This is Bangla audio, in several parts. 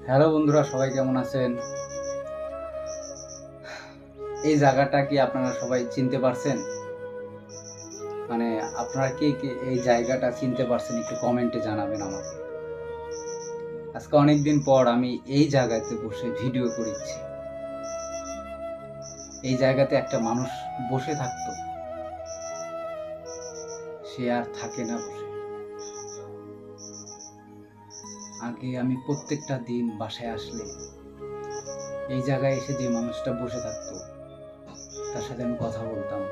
হ্যালো বন্ধুরা, সবাই কেমন আছেন? এই জায়গাটা কি আপনারা সবাই চিনতে পারছেন? মানে আপনারা কে এই জায়গাটা চিনতে পারছেন একটু কমেন্টে জানাবেন আমাকে। আজকে অনেকদিন পর আমি এই জায়গাতে বসে ভিডিও করেছি। এই জায়গাতে একটা মানুষ বসে থাকতো, সে আর থাকে না বসে। আগে আমি প্রত্যেকটা দিন বাসায় আসলে এই জায়গায় এসে যে মানুষটা বসে থাকতো তার সাথে আমি কথা বলতাম,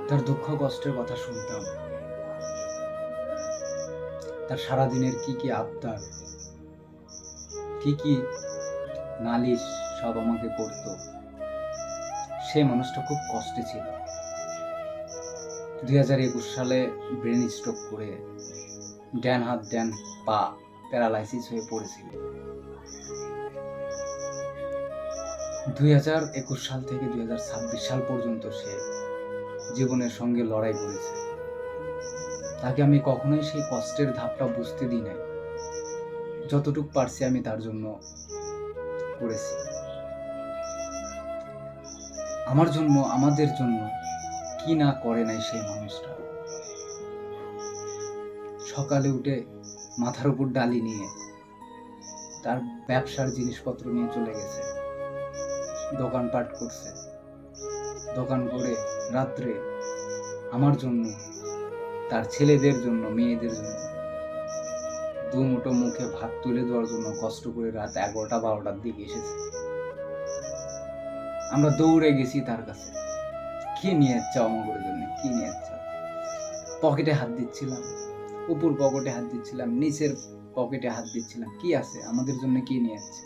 তার দুঃখ কষ্টের কথা শুনতাম, তার সারাদিনের কি কি আবদার, কি কি নালিশ সব আমাকে করতো। সেই মানুষটা খুব কষ্টে ছিল। 2021 সালে ব্রেন স্ট্রোক করে ডান হাত ডান পা প্যারালাইসিস হয়ে পড়েছিল। 2021 সাল থেকে 2026 সাল পর্যন্ত সে জীবনের সঙ্গে লড়াই করেছে। তাকে আমি কখনোই সেই কষ্টের ধাপটা বুঝতে দিই নাই। যতটুকু পারছি আমি তার জন্য করেছি। আমার জন্য, আমাদের জন্য কি না করে নাই সেই মানুষটা। সকালে উঠে মাথার উপর ডালি নিয়ে তার ব্যবসার জিনিসপত্র নিয়ে চলে গেছে, দোকানপাট করছে, দোকান করে রাত্রে আমার জন্য, তার ছেলেদের জন্য, মেয়েদের জন্য দুমুঠো মুখে ভাত তুলে দেওয়ার জন্য কষ্ট করে রাত 11টা-12টার দিকে এসেছে। আমরা দৌড়ে গেছি তার কাছে, কি নিয়ে যাচ্ছ আমাদের জন্য, কি নিয়ে যাচ্ছ? পকেটে হাত দিচ্ছিলাম, উপর পকেটে হাত দিচ্ছিলাম, নিচের পকেটে হাত দিচ্ছিলাম, কি আছে আমাদের জন্য, কি নিয়ে যাচ্ছে?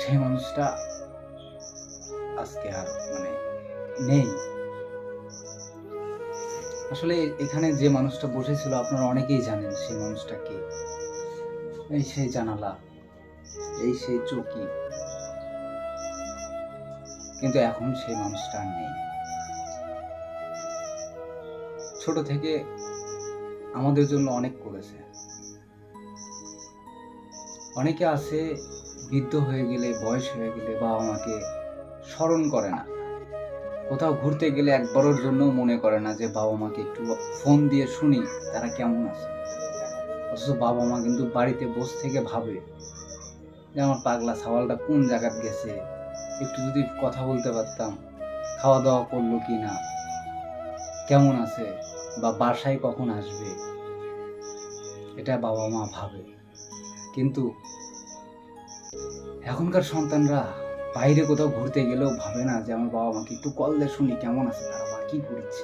সেই মানুষটা আজকে আর নেই। আসলে এখানে যে মানুষটা বসেছিল আপনারা অনেকেই জানেন সেই মানুষটা কে। এই সেই জানালা, এই সেই চৌকি, কিন্তু এখন সেই মানুষটা আর নেই। ছোট থেকে আমাদের জন্য অনেক করেছে। অনেকে আছে বৃদ্ধ হয়ে গেলে, বয়স হয়ে গেলে বাবা মাকে স্মরণ করে না। কোথাও ঘুরতে গেলে একবারের জন্য মনে করে না যে বাবা মাকে একটু ফোন দিয়ে শুনি তারা কেমন আছে। অথচ বাবা মা কিন্তু বাড়িতে বসে থেকে ভাবে যে আমার পাগলা ছাওয়ালটা কোন জায়গায় গেছে, একটু যদি কথা বলতে পারতাম, খাওয়া দাওয়া করলো কি না, কেমন আছে, বা বাসায় কখন আসবে, এটা বাবা মা ভাবে। কিন্তু এখনকার সন্তানরা বাইরে কোথাও ঘুরতে গেলেও ভাবে না যে আমার বাবা মাকে একটু কল দিয়ে শুনি কেমন আছে তারা, বা কি করছে,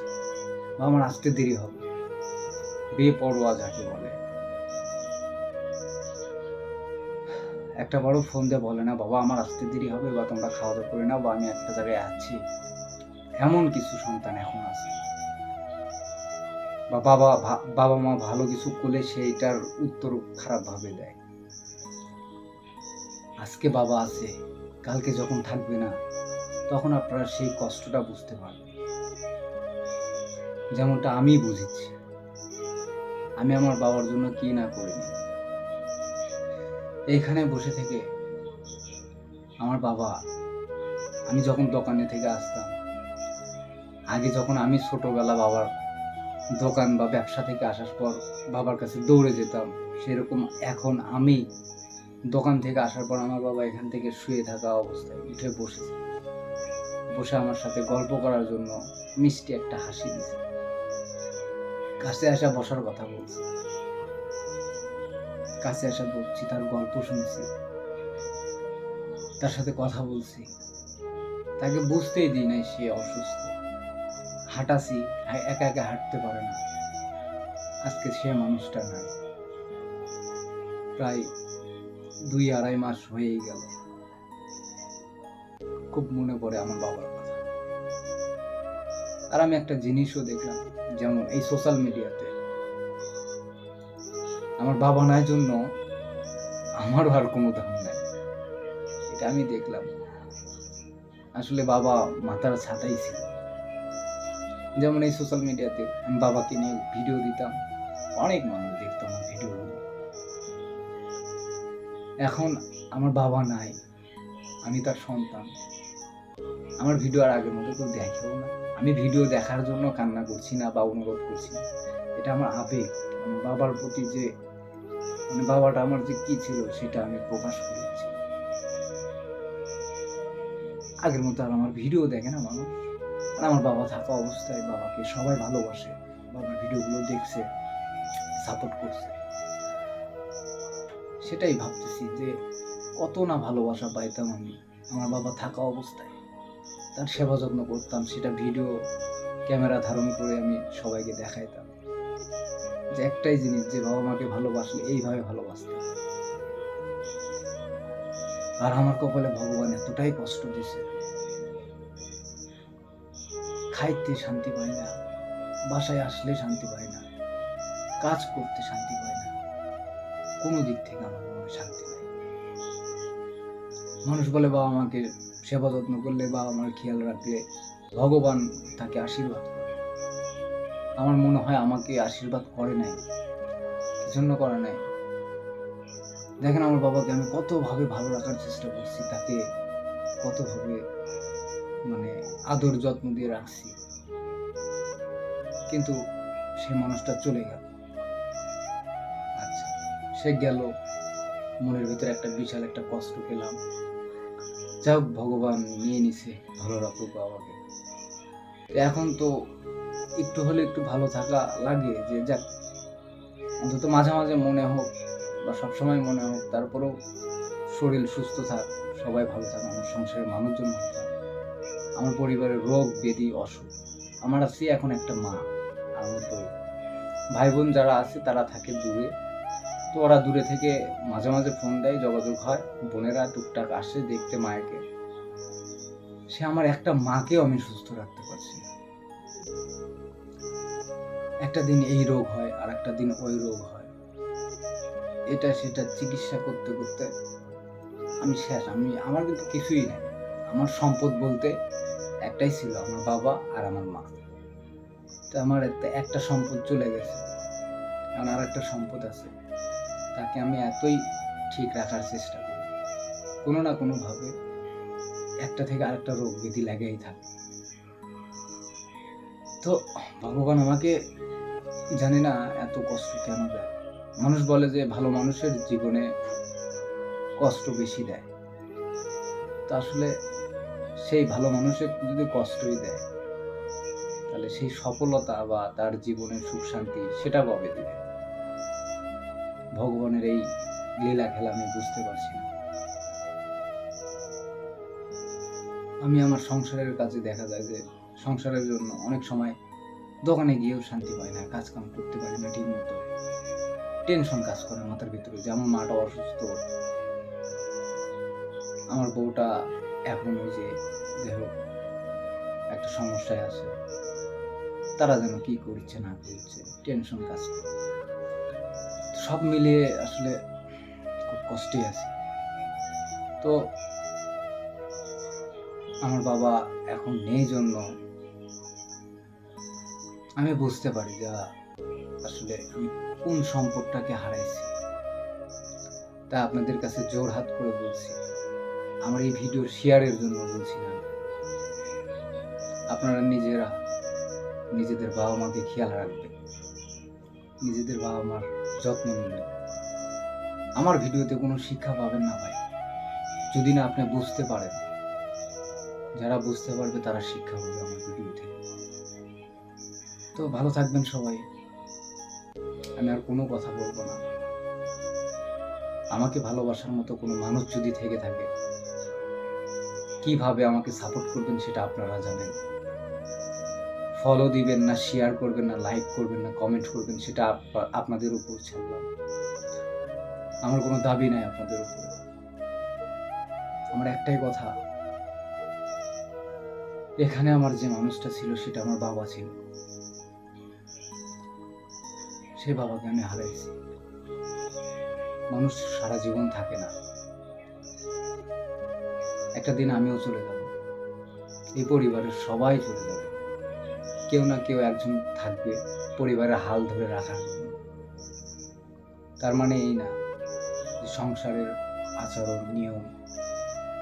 বা আমার আসতে দেরি হবে। বেপরোয়া যাকে বলে। একটা বড় ফোন দিয়ে বলে না বাবা আমার আসতে দেরি হবে, বা তোমরা খাওয়া দাওয়া করে নাও, বা আমি একটা জায়গায় আছি। এমন কিছু সন্তান এখন আছে। বা বাবা মা ভালো কিছু করলে সেইটার উত্তর খারাপ ভাবে দেয়। আজকে বাবা আছে, কালকে যখন থাকবে না তখন আপনারা সেই কষ্টটা বুঝতে পারবেন। যেমনটা আমি বুঝেছি, আমি আমার বাবার জন্য কি না করিনি। এইখানে বসে থেকে আমার বাবা, আমি যখন দোকানে থেকে আসতাম, আগে যখন আমি ছোটবেলা বাবার দোকান বা ব্যবসা থেকে আসার পর বাবার কাছে দৌড়ে যেতাম, সেরকম এখন আমি দোকান থেকে আসার পর আমার বাবা এখান থেকে শুয়ে থাকা অবস্থায় উঠে বসে আমার সাথে গল্প করার জন্য মিষ্টি একটা হাসি দিয়েছে, কাছে আসা বসার কথা বলছি, কাছে আসা বলছি, তার গল্প শুনছি, তার সাথে কথা বলছি। তাকে বুঝতেই দিই নাই সে অসুস্থ। হাঁটাছি, একা একা হাঁটতে পারে না। আজকে সে মানুষটা নাই, প্রায় 2-2.5 মাস হয়েই গেল। খুব মনে পড়ে আমার বাবার কথা। আর আমি একটা জিনিসও দেখলাম, যেমন এই সোশ্যাল মিডিয়াতে আমার বাবা নাই জন্য আমারও আর কোনো দাম নাই, এটা আমি দেখলাম। আসলে বাবা মাথার ছাতাই ছিল। যেমন এই সোশ্যাল মিডিয়াতে আমি বাবাকে নিয়ে ভিডিও দিতাম, অনেক মানুষ দেখতো আমার ভিডিওগুলো। এখন আমার বাবা নাই, আমি তার সন্তান। আমার ভিডিও আর আগের মতো কেউ দেখেও না। আমি ভিডিও দেখার জন্য কান্না করছি না বা অনুরোধ করছি না, এটা আমার আবেগ। আমার বাবার প্রতি যে বাবাটা আমার যে কি ছিল সেটা আমি প্রকাশ করেছি। আগের মতো আর আমার ভিডিও দেখে না মানুষ। আর আমার বাবা থাকা অবস্থায় বাবাকে সবাই ভালোবাসে, বাবার ভিডিওগুলো দেখছে, সাপোর্ট করছে। সেটাই ভাবতেছি যে কত না ভালোবাসা পাইতাম আমি আমার বাবা থাকা অবস্থায়। তার সেবা যত্ন করতাম, সেটা ভিডিও ক্যামেরা ধারণ করে আমি সবাইকে দেখাইতাম যে একটাই জিনিস, যে বাবা মাকে ভালোবাসলে এইভাবে ভালোবাসতে হয়। আর আমার কপালে ভগবান এতটাই কষ্ট দিছে, খাইতে শান্তি পাই না, বাসায় আসলে শান্তি পাই না, কাজ করতে শান্তি পাই না, কোনো দিক থেকে আমার মনে শান্তি নাই। মানুষ বলে বাবা মাকে সেবা যত্ন করলে, বাবা মার খেয়াল রাখলে ভগবান তাকে আশীর্বাদ করে। আমার মনে হয় আমাকে আশীর্বাদ করে নাই, কি জন্য করে নাই? দেখেন আমার বাবাকে আমি কতভাবে ভালো রাখার চেষ্টা করছি, তাকে কতভাবে আদর যত্ন দিয়ে রাখছি, কিন্তু সে মানুষটা চলে গেল। আচ্ছা, সে গেল, মনের ভিতরে একটা বিশাল একটা কষ্ট পেলাম। যাক, ভগবান নিয়ে নিছে, ভালো রাখুক বাবাকে। এখন তো একটু হলে একটু ভালো থাকা লাগে, যে যাক অন্তত মাঝে মাঝে মনে হোক বা সবসময় মনে হোক, তারপরেও শরীর সুস্থ থাক, সবাই ভালো থাক, আমার সংসারের মানুষজন ভালো থাক, আমার পরিবারের রোগ ব্যাধি অসুখ। আমার আছে এখন একটা মা আর আমার বউ। ভাই বোন যারা আছে তারা থাকে দূরে, তো ওরা দূরে থেকে মাঝে মাঝে ফোন দেয়, যোগাযোগ হয়, বোনেরা টুকটাক আসে দেখতে মায়েকে। সে আমার একটা মাকেও আমি সুস্থ রাখতে পারছি না। একটা দিন এই রোগ হয়, আর একটা দিন ওই রোগ হয়, এটা সেটা চিকিৎসা করতে করতে আমি শেষ। আমার কিন্তু কিছুই নেই। আমার সম্পদ বলতে একটাই ছিল, আমার বাবা আর আমার মা। তো আমার একটা সম্পদ চলে গেছে, এখন আর একটা সম্পদ আছে, তাকে আমি এতই ঠিক রাখার চেষ্টা করি, কোনো না কোনো ভাবে একটা থেকে আরেকটা রোগ ব্যাধি লেগেই থাকে। তো ভগবান আমাকে জানি না এত কষ্ট কেন দেয়। মানুষ বলে যে ভালো মানুষের জীবনে কষ্ট বেশি দেয়, তো আসলে সেই ভালো মানুষের যদি কষ্টই দেয়, তাহলে সেই সফলতা বা তার জীবনের সুখ শান্তি সেটা কবে দিবে? ভগবানের এই লীলা খেলা আমি বুঝতে পারছি না। আমি আমার সংসারের কাজে দেখা যায় যে সংসারের জন্য অনেক সময় দোকানে গিয়েও শান্তি পাই না, কাজ কাম করতে পারি না ঠিক মতো, টেনশন কাজ করে মাথার ভিতরে যে আমার মাটা অসুস্থ, আমার বউটা এখন ওই যে দেহ একটা সমস্যায় আছে, তারা যেন কি করছে না করছে, টেনশন কাজ করে। সব মিলিয়ে আসলে খুব কষ্টে আছি। তো আমার বাবা এখন নেই জন্য আমি বুঝতে পারি যে আসলে আমি কোন সম্পদটাকে হারাইছি। তা আপনাদের কাছে জোর হাত করে বলছি, আমার এই ভিডিওর শেয়ারের জন্য বলছি না, আপনারা নিজেরা নিজেদের বাবা মাকে খেয়াল রাখবেন, নিজেদের বাবা মার যত্ন নেবেন। আমার ভিডিওতে কোনো শিক্ষা পাবেন না ভাই, যদি না আপনি বুঝতে পারেন। যারা বুঝতে পারবে তারা শিক্ষা পাবে আমার ভিডিও থেকে। তো ভালো থাকবেন সবাই, আমি আর কোনো কথা বলবো না। আমাকে ভালোবাসার মতো কোনো মানুষ যদি থেকে থাকে, কিভাবে আমাকে সাপোর্ট করবেন সেটা আপনারা জানেন। ফলো দিবেন না, শেয়ার করবেন না, লাইক করবেন না, কমেন্ট করবেন, সেটা আপনাদের উপর ছাড়লাম। আমার কোনো দাবি নাই আপনাদের উপরে। আমার একটাই কথা, এখানে আমার যে মানুষটা ছিল সেটা আমার বাবা ছিল, সে বাবাকে আমি হারাইছি। মানুষ সারা জীবন থাকে না, একটা দিন আমিও চলে যাব, এই পরিবারের সবাই চলে যাবে, কেউ না কেউ একজন থাকবে পরিবারের হাল ধরে রাখার জন্য। তার মানে এই না যে সংসারের আচরণ, নিয়ম,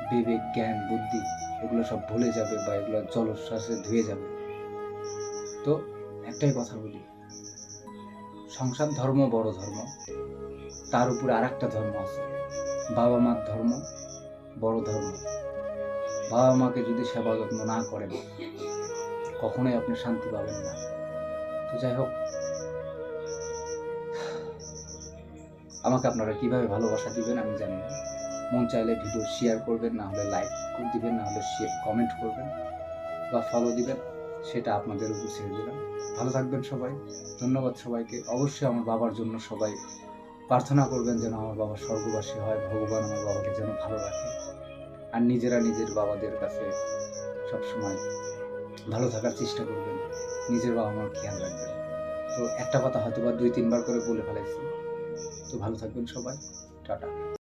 বিবেক, জ্ঞান, বুদ্ধি এগুলো সব ভুলে যাবে বা এগুলো জলোচ্ছ্বাসে ধুয়ে যাবে। তো একটাই কথা বলি, সংসার ধর্ম বড় ধর্ম, তার উপরে আরেকটা ধর্ম আছে, বাবা মার ধর্ম বড় ধর্ম। বাবা মাকে যদি সেবা যত্ন না করেন কখনোই আপনি শান্তি পাবেন না। তো যাই হোক, আমাকে আপনারা কিভাবে ভালোবাসা দিবেন আমি জানি না। মন চাইলে ভিডিও শেয়ার করবেন, না হলে লাইক দিবেন, না হলে কমেন্ট করবেন বা ফলো দিবেন, সেটা আপনাদের উপর ছেড়ে দিলাম। ভালো থাকবেন সবাই, ধন্যবাদ সবাইকে। অবশ্যই আমার বাবার জন্য সবাই প্রার্থনা করবেন যেন আমার বাবা স্বর্গবাসী হয়, ভগবান আমার বাবাকে যেন ভালো রাখে। আর নিজেরা নিজের বাবাদের কাছে সবসময় ভালো থাকার চেষ্টা করবেন, নিজের বাবা মার খেয়াল রাখবেন। তো একটা কথা হয়তো বা 2-3 বার করে বলে ফেলাইছি। তো ভালো থাকবেন সবাই, টাটা।